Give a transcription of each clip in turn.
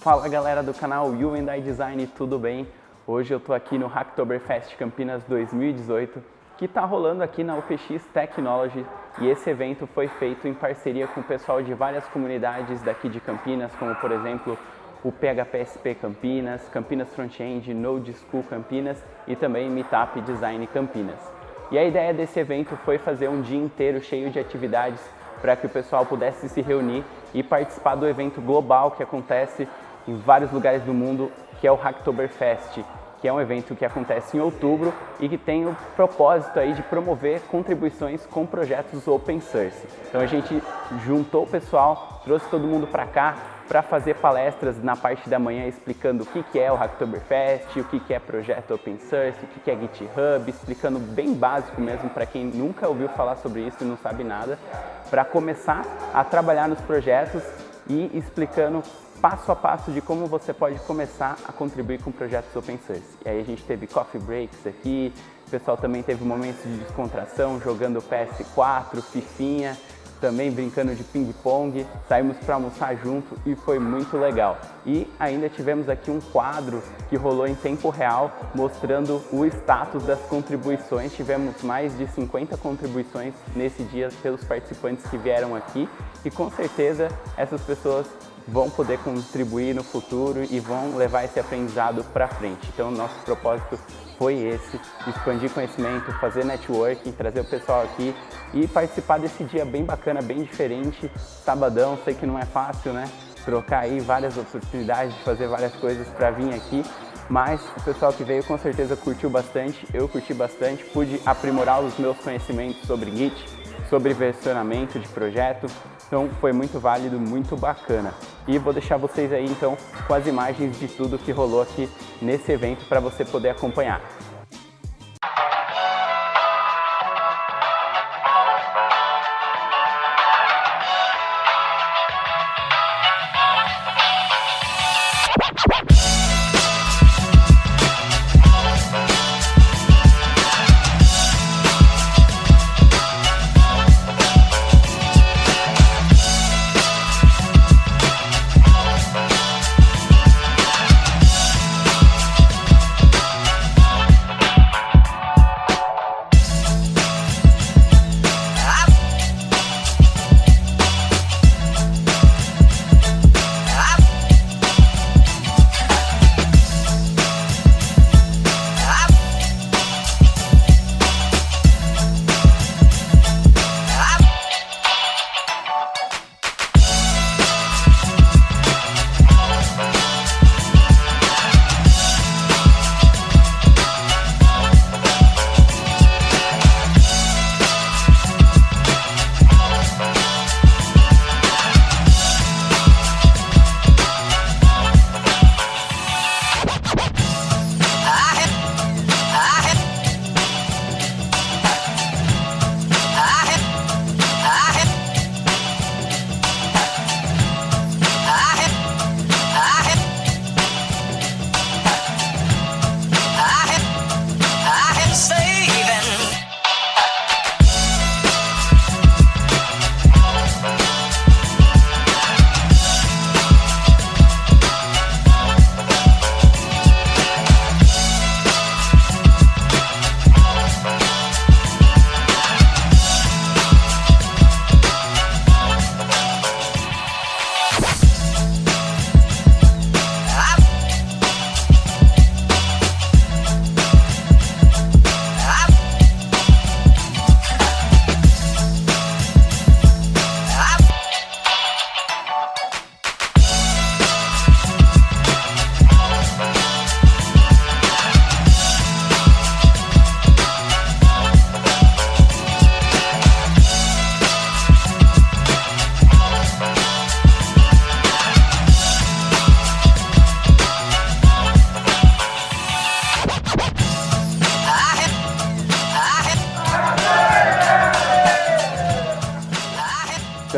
Fala galera do canal UPX Design, tudo bem? Hoje eu tô aqui no Hacktoberfest Campinas 2018, que tá rolando aqui na UPX Technologies, e esse evento foi feito em parceria com o pessoal de várias comunidades daqui de Campinas, como por exemplo o PHPSP Campinas, Campinas Front-end, Nodeschool Campinas e também Meetup Design Campinas. E a ideia desse evento foi fazer um dia inteiro cheio de atividades para que o pessoal pudesse se reunir e participar do evento global que acontece em vários lugares do mundo, que é o Hacktoberfest, que é um evento que acontece em outubro e que tem o propósito aí de promover contribuições com projetos open source. Então a gente juntou o pessoal, trouxe todo mundo para cá para fazer palestras na parte da manhã explicando o que é o Hacktoberfest, o que é projeto open source, o que é GitHub, explicando bem básico mesmo para quem nunca ouviu falar sobre isso e não sabe nada, para começar a trabalhar nos projetos e explicando passo a passo de como você pode começar a contribuir com projetos open source. E aí a gente teve coffee breaks aqui, o pessoal também teve momentos de descontração, jogando PS4, fifinha, também brincando de ping-pong, saímos para almoçar junto e foi muito legal. E ainda tivemos aqui um quadro que rolou em tempo real, mostrando o status das contribuições. Tivemos mais de 50 contribuições nesse dia pelos participantes que vieram aqui e com certeza essas pessoas vão poder contribuir no futuro e vão levar esse aprendizado para frente. Então, nosso propósito foi esse, expandir conhecimento, fazer networking, trazer o pessoal aqui e participar desse dia bem bacana, bem diferente. Sabadão, sei que não é fácil, né? Trocar aí várias oportunidades de fazer várias coisas para vir aqui, mas o pessoal que veio com certeza curtiu bastante, eu curti bastante, pude aprimorar os meus conhecimentos sobre Git, sobre versionamento de projeto. Então foi muito válido, muito bacana. E vou deixar vocês aí então com as imagens de tudo que rolou aqui nesse evento para você poder acompanhar.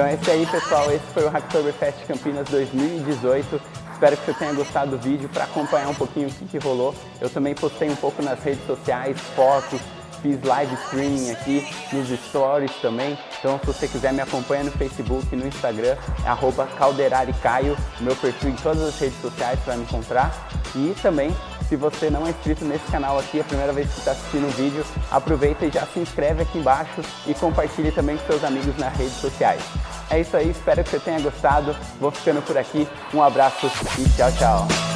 Então é isso aí, pessoal. Esse foi o Hacktoberfest Campinas 2018. Espero que você tenha gostado do vídeo. Para acompanhar um pouquinho o que rolou, eu também postei um pouco nas redes sociais, fotos, fiz live streaming aqui nos stories também. Então se você quiser me acompanha no Facebook e no Instagram, é @calderaricaio, o meu perfil em todas as redes sociais para me encontrar. E também, se você não é inscrito nesse canal aqui, é a primeira vez que está assistindo o vídeo, aproveita e já se inscreve aqui embaixo e compartilhe também com seus amigos nas redes sociais. É isso aí, espero que você tenha gostado. Vou ficando por aqui. Um abraço e tchau, tchau.